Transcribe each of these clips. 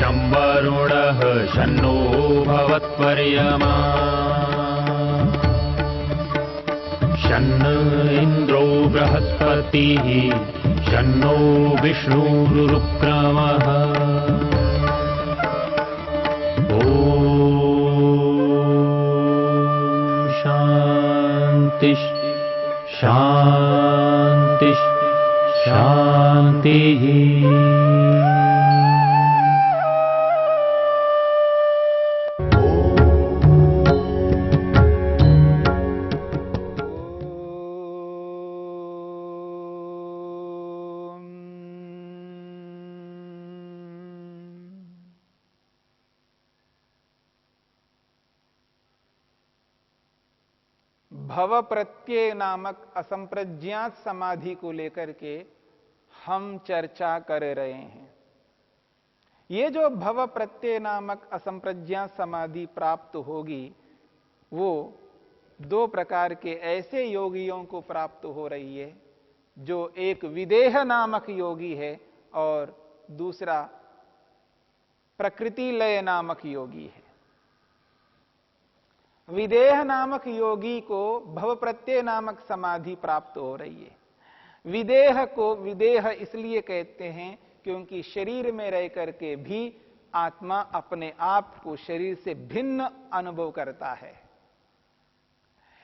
शं वरुणः शन्नो भवत्वर्यमा शन्न इन्द्रो बृहस्पतिः शन्नो विष्णुरुक्रमः ॐ शान्ति शान्ति शान्तिः। भव प्रत्यय नामक असंप्रज्ञात समाधि को लेकर के हम चर्चा कर रहे हैं। ये जो भव प्रत्यय नामक असंप्रज्ञात समाधि प्राप्त होगी वो दो प्रकार के ऐसे योगियों को प्राप्त हो रही है, जो एक विदेह नामक योगी है और दूसरा प्रकृति लय नामक योगी है। विदेह नामक योगी को भव प्रत्यय नामक समाधि प्राप्त हो रही है। विदेह को विदेह इसलिए कहते हैं क्योंकि शरीर में रह करके भी आत्मा अपने आप को शरीर से भिन्न अनुभव करता है।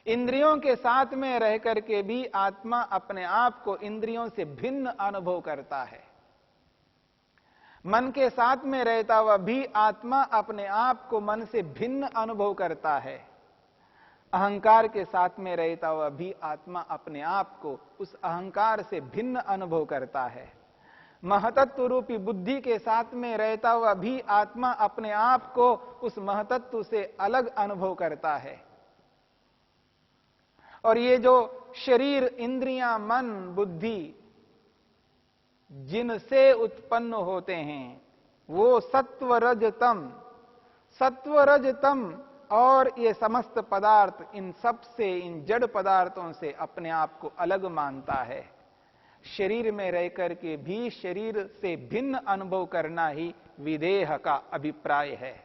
इंद्रियों के साथ में रह करके भी आत्मा अपने आप को इंद्रियों से भिन्न अनुभव करता है। मन के साथ में रहता हुआ भी आत्मा अपने आप को मन से भिन्न अनुभव करता है। अहंकार के साथ में रहता हुआ भी आत्मा अपने आप को उस अहंकार से भिन्न अनुभव करता है। महतत्व रूपी बुद्धि के साथ में रहता हुआ भी आत्मा अपने आप को उस महतत्व से अलग अनुभव करता है। और ये जो शरीर, इंद्रियां, मन, बुद्धि जिनसे उत्पन्न होते हैं वो सत्व रज तम और ये समस्त पदार्थ इन सब से, इन जड़ पदार्थों से अपने आप को अलग मानता है। शरीर में रहकर के भी शरीर से भिन्न अनुभव करना ही विदेह का अभिप्राय है।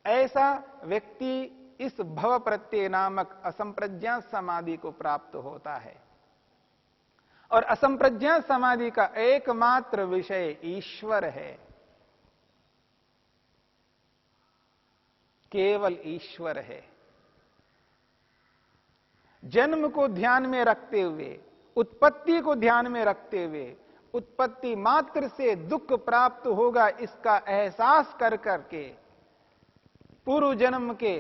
ऐसा व्यक्ति इस भव प्रत्यय नामक असंप्रज्ञात समाधि को प्राप्त होता है। और असंप्रज्ञात समाधि का एकमात्र विषय ईश्वर है, केवल ईश्वर है। जन्म को ध्यान में रखते हुए, उत्पत्ति को ध्यान में रखते हुए, उत्पत्ति मात्र से दुख प्राप्त होगा इसका एहसास कर करके, पूर्व जन्म के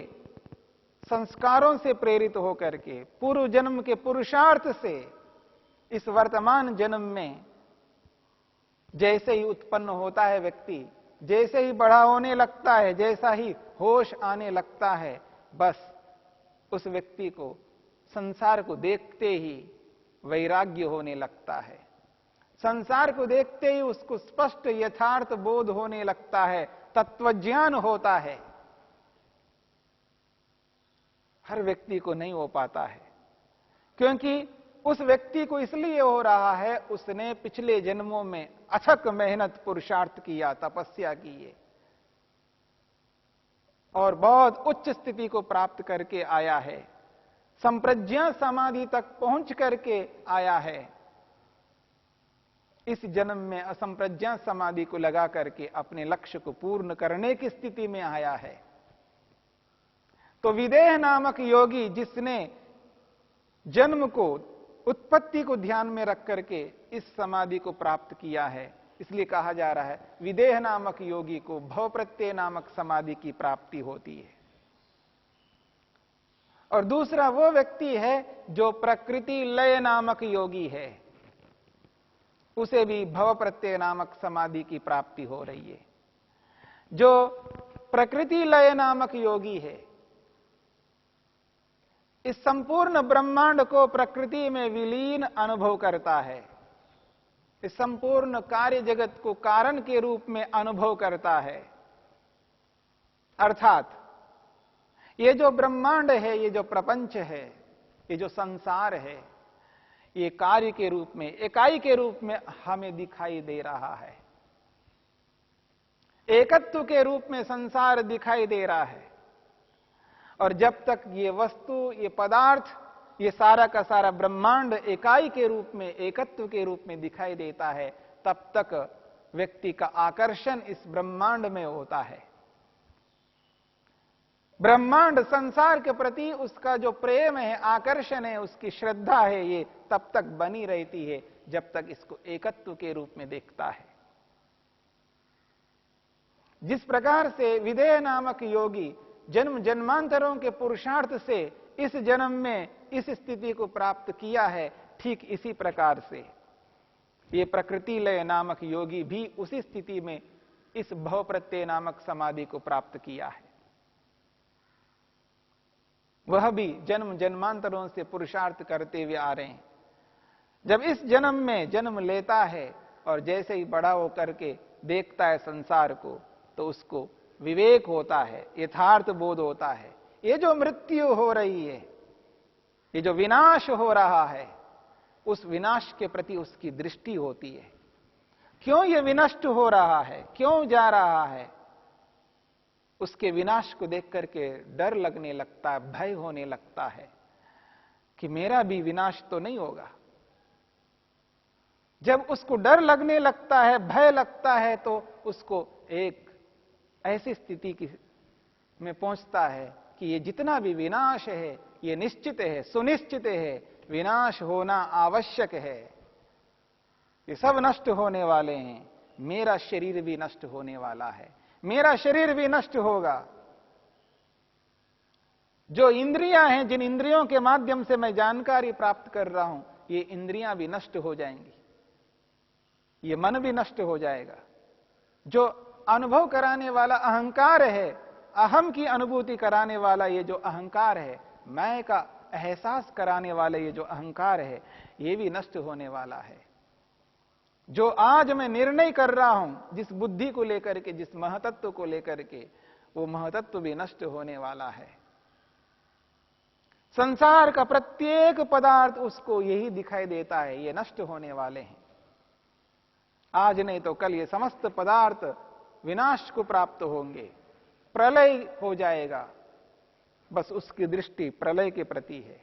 संस्कारों से प्रेरित होकर के, पूर्व जन्म के पुरुषार्थ से इस वर्तमान जन्म में जैसे ही उत्पन्न होता है व्यक्ति, जैसे ही बड़ा होने लगता है, जैसा ही होश आने लगता है, बस उस व्यक्ति को संसार को देखते ही वैराग्य होने लगता है। संसार को देखते ही उसको स्पष्ट यथार्थ बोध होने लगता है, तत्वज्ञान होता है। हर व्यक्ति को नहीं हो पाता है, क्योंकि उस व्यक्ति को इसलिए हो रहा है उसने पिछले जन्मों में अथक मेहनत पुरुषार्थ किया, तपस्या की है और बहुत उच्च स्थिति को प्राप्त करके आया है, संप्रज्ञा समाधि तक पहुंच करके आया है। इस जन्म में असंप्रज्ञा समाधि को लगा करके अपने लक्ष्य को पूर्ण करने की स्थिति में आया है। तो विदेह नामक योगी जिसने जन्म को, उत्पत्ति को ध्यान में रख करके इस समाधि को प्राप्त किया है, इसलिए कहा जा रहा है विदेह नामक योगी को भव प्रत्यय नामक समाधि की प्राप्ति होती है। और दूसरा वो व्यक्ति है जो प्रकृति लय नामक योगी है, उसे भी भव प्रत्यय नामक समाधि की प्राप्ति हो रही है। जो प्रकृति लय नामक योगी है, इस संपूर्ण ब्रह्मांड को प्रकृति में विलीन अनुभव करता है, इस संपूर्ण कार्य जगत को कारण के रूप में अनुभव करता है। अर्थात ये जो ब्रह्मांड है, ये जो प्रपंच है, ये जो संसार है, ये कार्य के रूप में, इकाई के रूप में हमें दिखाई दे रहा है। एकत्व के रूप में संसार दिखाई दे रहा है। और जब तक ये वस्तु, ये पदार्थ, ये सारा का सारा ब्रह्मांड इकाई के रूप में, एकत्व के रूप में दिखाई देता है, तब तक व्यक्ति का आकर्षण इस ब्रह्मांड में होता है। ब्रह्मांड, संसार के प्रति उसका जो प्रेम है, आकर्षण है, उसकी श्रद्धा है, ये तब तक बनी रहती है जब तक इसको एकत्व के रूप में देखता है। जिस प्रकार से विदेह नामक योगी जन्म जन्मांतरों के पुरुषार्थ से इस जन्म में इस स्थिति को प्राप्त किया है, ठीक इसी प्रकार से ये प्रकृति लय नामक योगी भी उसी स्थिति में इस भव प्रत्यय नामक समाधि को प्राप्त किया है। वह भी जन्म जन्मांतरों से पुरुषार्थ करते हुए आ रहे हैं। जब इस जन्म में जन्म लेता है और जैसे ही बड़ा होकर के देखता है संसार को, तो उसको विवेक होता है, यथार्थ बोध होता है। ये जो मृत्यु हो रही है, ये जो विनाश हो रहा है, उस विनाश के प्रति उसकी दृष्टि होती है। क्यों ये विनष्ट हो रहा है, क्यों जा रहा है, उसके विनाश को देख करके डर लगने लगता है, भय होने लगता है कि मेरा भी विनाश तो नहीं होगा। जब उसको डर लगने लगता है, भय लगता है, तो उसको एक ऐसी स्थिति में पहुंचता है कि ये जितना भी विनाश है, ये निश्चित है, सुनिश्चित है, विनाश होना आवश्यक है। ये सब नष्ट होने वाले हैं, मेरा शरीर भी नष्ट होने वाला है, मेरा शरीर भी नष्ट होगा। जो इंद्रियां हैं, जिन इंद्रियों के माध्यम से मैं जानकारी प्राप्त कर रहा हूं, ये इंद्रियां भी नष्ट हो जाएंगी, ये मन भी नष्ट हो जाएगा। जो अनुभव कराने वाला अहंकार है, अहम की अनुभूति कराने वाला ये जो अहंकार है, मैं का एहसास कराने वाला ये जो अहंकार है, ये भी नष्ट होने वाला है। जो आज मैं निर्णय कर रहा हूं, जिस बुद्धि को लेकर के, जिस महतत्व को लेकर के, वो महतत्व भी नष्ट होने वाला है। संसार का प्रत्येक पदार्थ उसको यही दिखाई देता है, ये नष्ट होने वाले हैं। आज नहीं तो कल ये समस्त पदार्थ विनाश को प्राप्त होंगे, प्रलय हो जाएगा। बस उसकी दृष्टि प्रलय के प्रति है।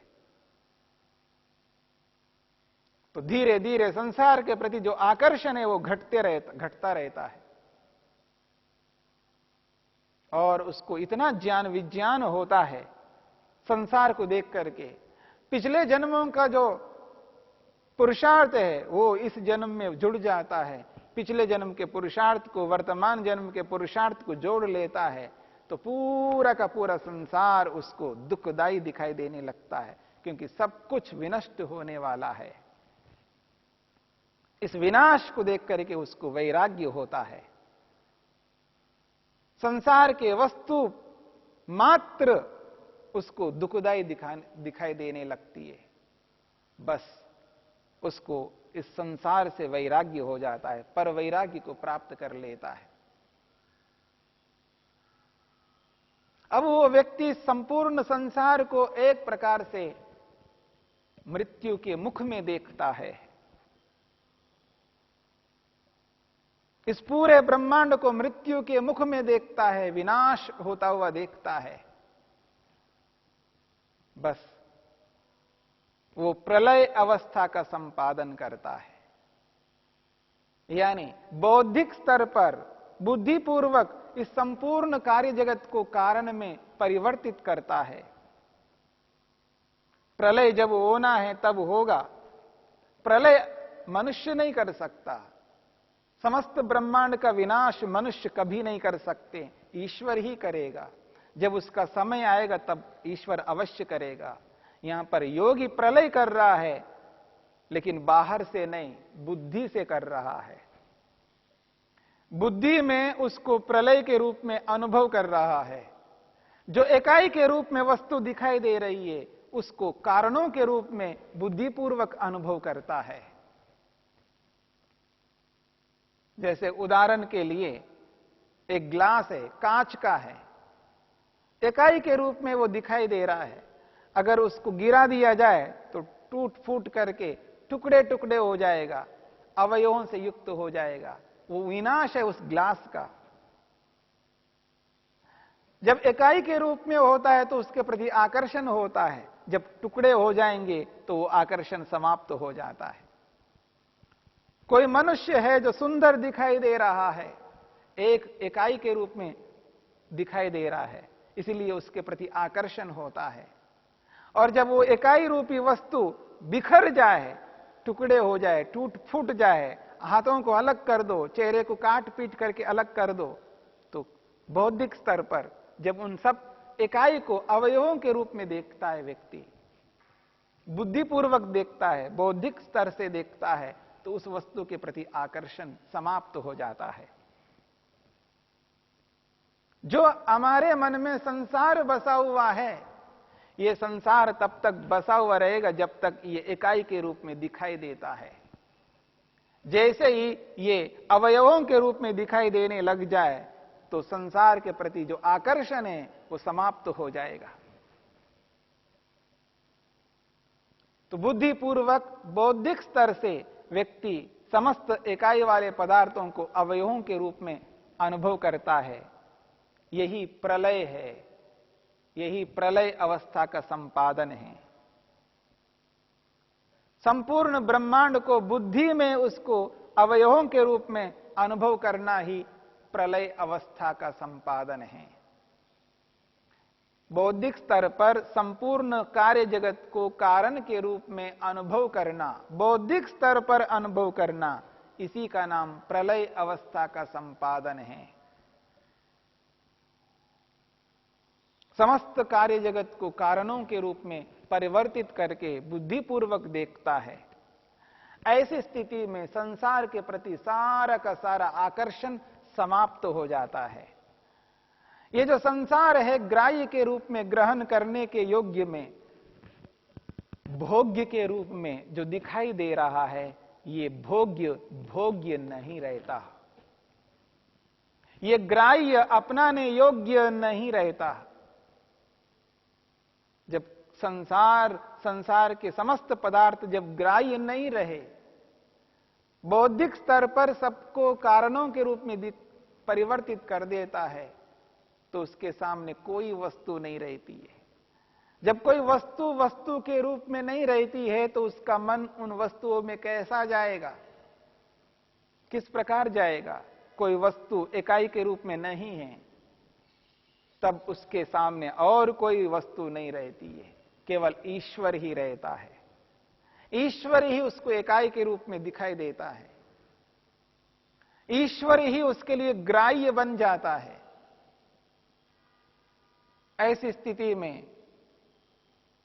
तो धीरे धीरे संसार के प्रति जो आकर्षण है वो घटता रहता है। और उसको इतना ज्ञान विज्ञान होता है संसार को देख करके, पिछले जन्मों का जो पुरुषार्थ है वो इस जन्म में जुड़ जाता है, पिछले जन्म के पुरुषार्थ को वर्तमान जन्म के पुरुषार्थ को जोड़ लेता है, तो पूरा का पूरा संसार उसको दुखदाई दिखाई देने लगता है, क्योंकि सब कुछ विनष्ट होने वाला है। इस विनाश को देख करके उसको वैराग्य होता है। संसार के वस्तु मात्र उसको दुखदाई दिखाई देने लगती है। बस उसको इस संसार से वैराग्य हो जाता है, पर वैराग्य को प्राप्त कर लेता है। अब वो व्यक्ति संपूर्ण संसार को एक प्रकार से मृत्यु के मुख में देखता है। इस पूरे ब्रह्मांड को मृत्यु के मुख में देखता है, विनाश होता हुआ देखता है। बस वो प्रलय अवस्था का संपादन करता है, यानी बौद्धिक स्तर पर बुद्धिपूर्वक इस संपूर्ण कार्य जगत को कारण में परिवर्तित करता है। प्रलय जब होना है तब होगा। प्रलय मनुष्य नहीं कर सकता। समस्त ब्रह्मांड का विनाश मनुष्य कभी नहीं कर सकते, ईश्वर ही करेगा। जब उसका समय आएगा तब ईश्वर अवश्य करेगा। यहां पर योगी प्रलय कर रहा है, लेकिन बाहर से नहीं, बुद्धि से कर रहा है। बुद्धि में उसको प्रलय के रूप में अनुभव कर रहा है। जो इकाई के रूप में वस्तु दिखाई दे रही है, उसको कारणों के रूप में बुद्धिपूर्वक अनुभव करता है। जैसे उदाहरण के लिए एक ग्लास है, कांच का है, इकाई के रूप में वो दिखाई दे रहा है। अगर उसको गिरा दिया जाए तो टूट फूट करके टुकड़े टुकड़े हो जाएगा, अवयवों से युक्त हो जाएगा। वो विनाश है उस ग्लास का। जब इकाई के रूप में होता है तो उसके प्रति आकर्षण होता है, जब टुकड़े हो जाएंगे तो वो आकर्षण समाप्त हो जाता है। कोई मनुष्य है जो सुंदर दिखाई दे रहा है, एक इकाई के रूप में दिखाई दे रहा है, इसलिए उसके प्रति आकर्षण होता है। और जब वो इकाई रूपी वस्तु बिखर जाए, टुकड़े हो जाए, टूट फूट जाए, हाथों को अलग कर दो, चेहरे को काट पीट करके अलग कर दो, तो बौद्धिक स्तर पर जब उन सब इकाई को अवयवों के रूप में देखता है व्यक्ति, बुद्धिपूर्वक देखता है, बौद्धिक स्तर से देखता है, तो उस वस्तु के प्रति आकर्षण समाप्त हो जाता है। जो हमारे मन में संसार बसा हुआ है, यह संसार तब तक बसा हुआ रहेगा जब तक ये इकाई के रूप में दिखाई देता है। जैसे ही ये अवयवों के रूप में दिखाई देने लग जाए तो संसार के प्रति जो आकर्षण है वो समाप्त हो जाएगा। तो बुद्धिपूर्वक बौद्धिक स्तर से व्यक्ति समस्त इकाई वाले पदार्थों को अवयवों के रूप में अनुभव करता है। यही प्रलय है, यही प्रलय अवस्था का संपादन है। संपूर्ण ब्रह्मांड को बुद्धि में उसको अवयवों के रूप में अनुभव करना ही प्रलय अवस्था का संपादन है। बौद्धिक स्तर पर संपूर्ण कार्य जगत को कारण के रूप में अनुभव करना, बौद्धिक स्तर पर अनुभव करना, इसी का नाम प्रलय अवस्था का संपादन है। समस्त कार्य जगत को कारणों के रूप में परिवर्तित करके बुद्धिपूर्वक देखता है। ऐसी स्थिति में संसार के प्रति सारा का सारा आकर्षण समाप्त हो जाता है। ये जो संसार है ग्राह्य के रूप में ग्रहण करने के योग्य में, भोग्य के रूप में जो दिखाई दे रहा है, ये भोग्य नहीं रहता। ये ग्राह्य अपनाने योग्य नहीं रहता। जब संसार के समस्त पदार्थ जब ग्राह्य नहीं रहे, बौद्धिक स्तर पर सबको कारणों के रूप में परिवर्तित कर देता है, तो उसके सामने कोई वस्तु नहीं रहती है। जब कोई वस्तु के रूप में नहीं रहती है तो उसका मन उन वस्तुओं में कैसा जाएगा, किस प्रकार जाएगा? कोई वस्तु इकाई के रूप में नहीं है, तब उसके सामने और कोई वस्तु नहीं रहती है, केवल ईश्वर ही रहता है। ईश्वर ही उसको इकाई के रूप में दिखाई देता है। ईश्वर ही उसके लिए ग्राह्य बन जाता है। ऐसी स्थिति में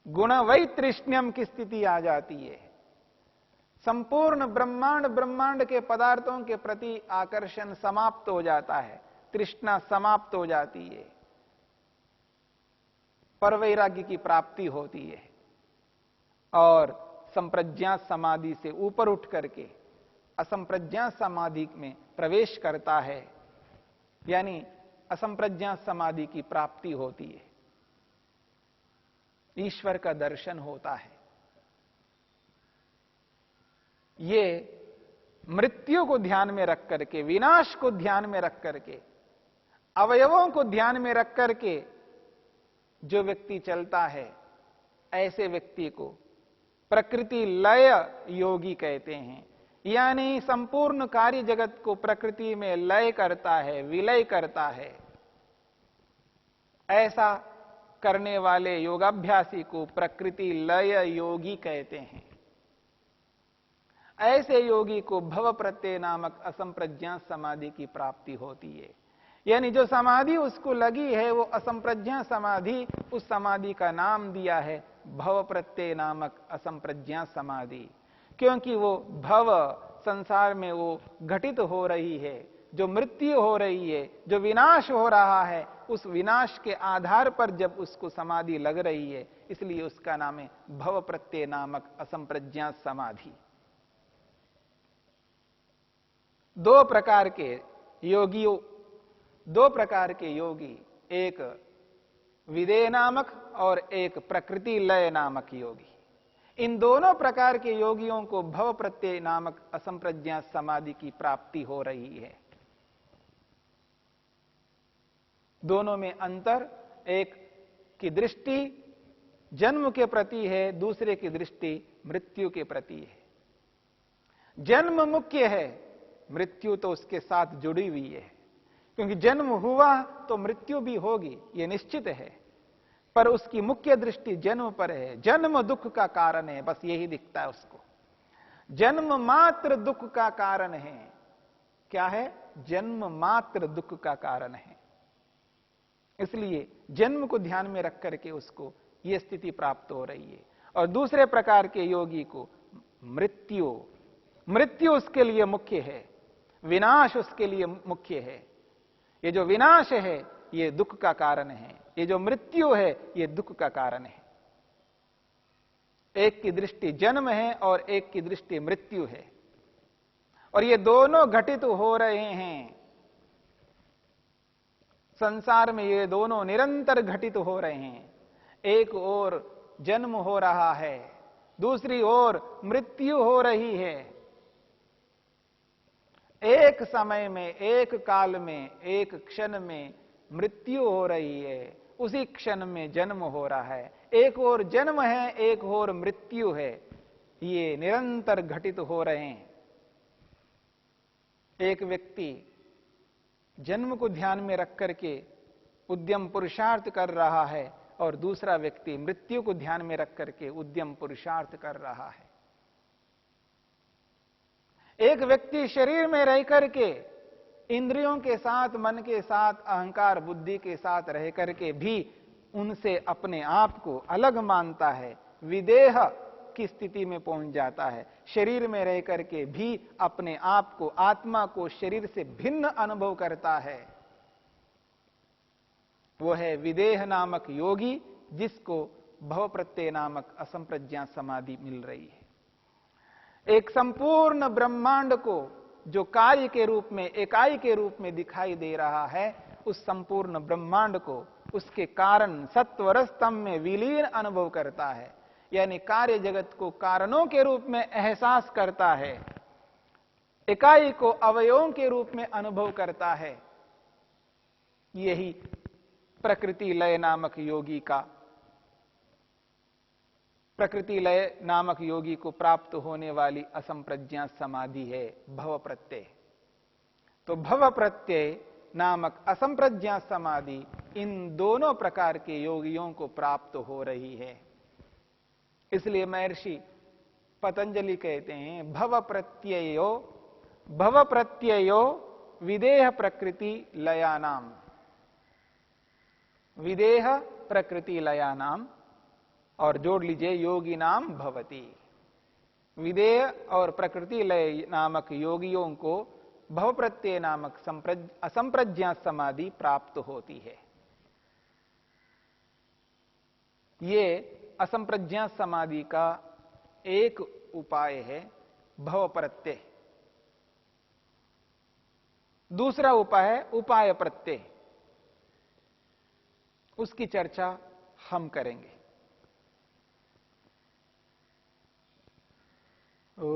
गुणवैतृष्ण्यम की स्थिति आ जाती है। संपूर्ण ब्रह्मांड के पदार्थों के प्रति आकर्षण समाप्त हो जाता है, तृष्णा समाप्त हो जाती है, परवैराग्य की प्राप्ति होती है और संप्रज्ञात समाधि से ऊपर उठ करके असंप्रज्ञात समाधि में प्रवेश करता है, यानी असंप्रज्ञात समाधि की प्राप्ति होती है, ईश्वर का दर्शन होता है। ये मृत्यु को ध्यान में रख करके, विनाश को ध्यान में रख करके, अवयवों को ध्यान में रख करके जो व्यक्ति चलता है, ऐसे व्यक्ति को प्रकृति लय योगी कहते हैं। यानी संपूर्ण कार्य जगत को प्रकृति में लय करता है, विलय करता है। ऐसा करने वाले योगाभ्यासी को प्रकृति लय योगी कहते हैं। ऐसे योगी को भव प्रत्यय नामक असंप्रज्ञात समाधि की प्राप्ति होती है। यानी जो समाधि उसको लगी है वो असंप्रज्ञात समाधि, उस समाधि का नाम दिया है भव प्रत्यय नामक असंप्रज्ञात समाधि। क्योंकि वो भव संसार में वो घटित हो रही है, जो मृत्यु हो रही है, जो विनाश हो रहा है, उस विनाश के आधार पर जब उसको समाधि लग रही है, इसलिए उसका नाम है भव प्रत्यय नामक असंप्रज्ञात समाधि। दो प्रकार के योगी, एक विदेह नामक और एक प्रकृति लय नामक योगी। इन दोनों प्रकार के योगियों को भव प्रत्यय नामक असंप्रज्ञात समाधि की प्राप्ति हो रही है। दोनों में अंतर, एक की दृष्टि जन्म के प्रति है, दूसरे की दृष्टि मृत्यु के प्रति है। जन्म मुख्य है, मृत्यु तो उसके साथ जुड़ी हुई है, क्योंकि जन्म हुआ तो मृत्यु भी होगी, यह निश्चित है। पर उसकी मुख्य दृष्टि जन्म पर है। जन्म दुख का कारण है, बस यही दिखता है उसको। जन्म मात्र दुख का कारण है। क्या है? जन्म मात्र दुख का कारण है। इसलिए जन्म को ध्यान में रख करके उसको यह स्थिति प्राप्त हो रही है। और दूसरे प्रकार के योगी को मृत्यु उसके लिए मुख्य है, विनाश उसके लिए मुख्य है। ये जो विनाश है ये दुख का कारण है, ये जो मृत्यु है ये दुख का कारण है। एक की दृष्टि जन्म है और एक की दृष्टि मृत्यु है, और ये दोनों घटित हो रहे हैं संसार में। ये दोनों निरंतर घटित हो रहे हैं। एक ओर जन्म हो रहा है, दूसरी ओर मृत्यु हो रही है। एक समय में, एक काल में, एक क्षण में मृत्यु हो रही है, उसी क्षण में जन्म हो रहा है। एक ओर जन्म है, एक ओर मृत्यु है। ये निरंतर घटित हो रहे हैं। एक व्यक्ति जन्म को ध्यान में रख करके उद्यम पुरुषार्थ कर रहा है, और दूसरा व्यक्ति मृत्यु को ध्यान में रख करके उद्यम पुरुषार्थ कर रहा है। एक व्यक्ति शरीर में रह करके इंद्रियों के साथ, मन के साथ, अहंकार बुद्धि के साथ रह करके भी उनसे अपने आप को अलग मानता है, विदेह की स्थिति में पहुंच जाता है। शरीर में रह करके भी अपने आप को, आत्मा को शरीर से भिन्न अनुभव करता है। वो है विदेह नामक योगी, जिसको भव प्रत्यय नामक असंप्रज्ञा समाधि मिल रही है। एक संपूर्ण ब्रह्मांड को जो कार्य के रूप में, इकाई के रूप में दिखाई दे रहा है, उस संपूर्ण ब्रह्मांड को उसके कारण सत्वरस्तम में विलीन अनुभव करता है। यानी कार्य जगत को कारणों के रूप में एहसास करता है, इकाई को अवयवों के रूप में अनुभव करता है। यही प्रकृति लय नामक योगी का, प्रकृति लय नामक योगी को प्राप्त होने वाली असंप्रज्ञा समाधि है, भव प्रत्यय। तो भव प्रत्यय नामक असंप्रज्ञा समाधि इन दोनों प्रकार के योगियों को प्राप्त हो रही है। इसलिए महर्षि पतंजलि कहते हैं, भव प्रत्ययो विदेह प्रकृति लयानाम, विदेह प्रकृति लयानाम, और जोड़ लीजिए योगी नाम भवती। विदेह और प्रकृति लय नामक योगियों को भव प्रत्यय नामक असंप्रज्ञा समाधि प्राप्त होती है। ये असंप्रज्ञा समाधि का एक उपाय है भव प्रत्यय। दूसरा उपाय है उपाय प्रत्यय, उसकी चर्चा हम करेंगे। ओ